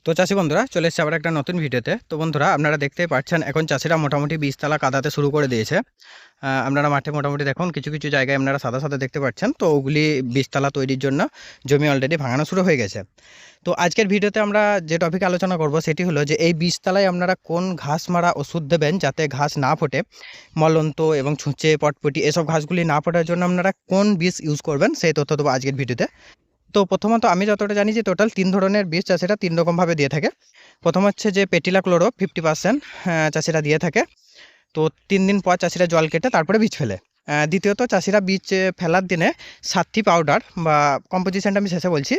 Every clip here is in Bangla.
তো চাষি বন্ধুরা চলে এসেছে আবার একটা নতুন ভিডিওতে। তো বন্ধুরা আপনারা দেখতেই পাচ্ছেন এখন চাষিরা মোটামুটি বীজতলা কাদাতে শুরু করে দিয়েছে। আপনারা মাঠে মোটামুটি দেখুন কিছু কিছু জায়গায় আপনারা সাদা সাদা দেখতে পাচ্ছেন। তো ওগুলি বীজতলা তৈরির জন্য জমি অলরেডি ভাঙানো শুরু হয়ে গেছে। তো আজকের ভিডিওতে আমরা যে টপিক আলোচনা করব সেটি হলো যে এই বীজতলায় আপনারা কোন ঘাস মারা ওষুধ দেবেন যাতে ঘাস না ফোটে, মলন্ত এবং ছুঁচে পটপটি এসব ঘাসগুলি না ফোটার জন্য আপনারা কোন বীজ ইউজ করবেন সেই তথ্য দেবো আজকের ভিডিওতে। তো প্রথমত আমি যতটা জানি যে টোটাল 3 ধরনের বীজ চাষিরা 3 রকমভাবে দিয়ে থাকে। প্রথম হচ্ছে যে পেটিলা ক্লোরো 50% চাষিরা দিয়ে থাকে। তো 3 দিন পর চাষিরা জল কেটে তারপরে বীজ ফেলে। দ্বিতীয়ত চাষিরা বীজ ফেলার দিনে সাথী পাউডার বা কম্পোজিশনটা আমি শেষে বলছি,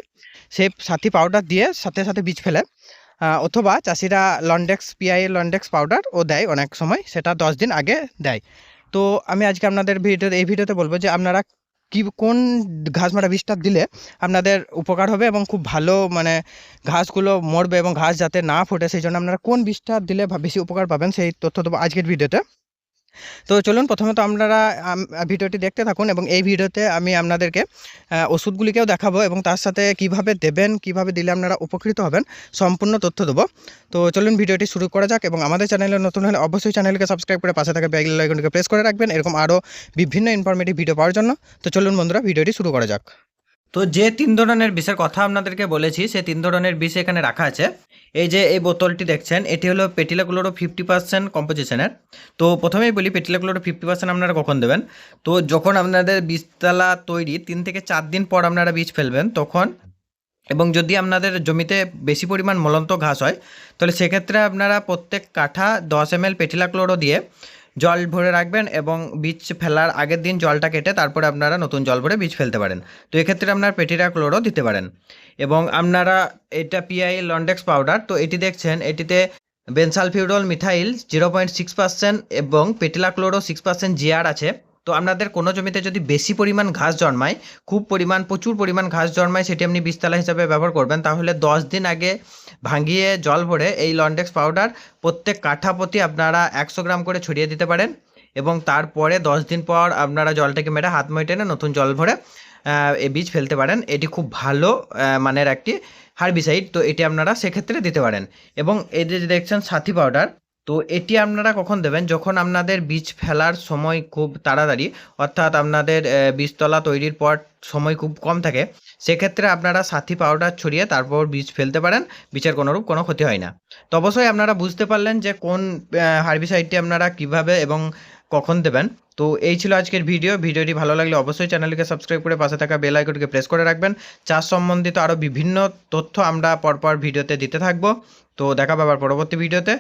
সেই সাথী পাউডার দিয়ে সাথে সাথে বীজ ফেলে। অথবা চাষিরা লন্ডেক্স লন্ডেক্স পাউডার ও দেয় অনেক সময়, সেটা 10 দিন আগে দেয়। তো আমি আজকে আপনাদের এই ভিডিওতে বলবো যে আপনারা কোন ঘাস মারা বীজটা দিলে আপনাদের উপকার হবে এবং খুব ভালো ঘাসগুলো মরবে এবং ঘাস যাতে না ফোটে সেই জন্য আপনারা কোন বীজটা দিলে বেশি উপকার পাবেন সেই তথ্য দেবো আজকের ভিডিওতে। তো চলুন প্রথমত আপনারা ভিডিওটি দেখতে থাকুন এবং এই ভিডিওতে আমি আপনাদেরকে ওষুধগুলিকেও দেখাবো এবং তার সাথে কিভাবে দেবেন, কিভাবে দিলে আপনারা উপকৃত হবেন সম্পূর্ণ তথ্য দেবো। তো চলুন ভিডিওটি শুরু করা যাক এবং আমাদের চ্যানেলে নতুন হলে অবশ্যই চ্যানেলকে সাবস্ক্রাইব করে পাশে থাকা বেল আইকনটিকে প্রেস করে রাখবেন এরকম আরও বিভিন্ন ইনফরমেটিভ ভিডিও পাওয়ার জন্য। তো চলুন বন্ধুরা ভিডিওটি শুরু করা যাক। তো যে 3 ধরনের বিষের কথা আপনাদেরকে বলেছি সেই 3 ধরনের বিষ এখানে রাখা আছে। এই যে এই বোতলটি দেখছেন এটি হলো পেটিলা ক্লোরো 50% কম্পোজিশনের। তো প্রথমেই বলি পেটিলা ক্লোরো 50% আপনারা কখন দেবেন। তো যখন আপনাদের বীজতলা তৈরি 3 থেকে 4 দিন পর আপনারা বীজ ফেলবেন তখন, এবং যদি আপনাদের জমিতে বেশি পরিমাণ মলন্ত ঘাস হয় তাহলে সেক্ষেত্রে আপনারা প্রত্যেক কাঠা 10 ml পেটিলা ক্লোরো দিয়ে জল ভরে রাখবেন এবং বীজ ফেলার আগের দিন জলটা কেটে তারপরে আপনারা নতুন জল ভরে বীজ ফেলতে পারেন। তো এক্ষেত্রে আপনার পেটিলা ক্লোরো দিতে পারেন। এবং আপনারা এটা লন্ডেক্স পাউডার, তো এটি দেখছেন এটিতে বেনসালফিউরল মিথাইল 0.6% এবং পেটিলা ক্লোরো 6% জিআর আছে। তো আপনাদের কোনো জমিতে যদি বেশি পরিমাণ ঘাস জন্মায়, প্রচুর পরিমাণ ঘাস জন্মায়, সেটি আপনি বীজতলা হিসাবে ব্যবহার করবেন, তাহলে 10 দিন আগে ভাঙিয়ে জল ভরে এই লন্ডেক্স পাউডার প্রত্যেক কাঠা প্রতি আপনারা 100 গ্রাম করে ছড়িয়ে দিতে পারেন। এবং তারপরে 10 দিন পর আপনারা জলটাকে মেরে হাত মুছে টেনে নতুন জল ভরে এই বীজ ফেলতে পারেন। এটি খুব ভালো মানের একটি হার্বিসাইড, তো এটি আপনারা সেক্ষেত্রে দিতে পারেন। এবং এই যে দেখছেন সাথী পাউডার, তো এটি আপনারা কখন দেবেন যখন আপনাদের বীজ ফেলার সময় খুব তাড়াতাড়ি, অর্থাৎ আপনাদের বীজতলা তৈরির পর সময় খুব কম থাকে, সেক্ষেত্রে আপনারা সাথী পাউডার ছড়িয়ে তারপর বীজ ফেলতে পারেন, বীজের কোনো ক্ষতি হয় না। তো অবশ্যই আপনারা বুঝতে পারলেন যে কোন হার্বিসাইডটি আপনারা কিভাবে এবং কখন দেবেন। তো এই ছিল আজকের ভিডিওটি ভালো লাগলে অবশ্যই চ্যানেলকে সাবস্ক্রাইব করে পাশে থাকা বেল আইকনটিকে প্রেস করে রাখবেন। চাষ সম্বন্ধিত আরও বিভিন্ন তথ্য আমরা পরপর ভিডিওতে দিতে থাকবো। তো দেখা পাবার পরবর্তী ভিডিওতে।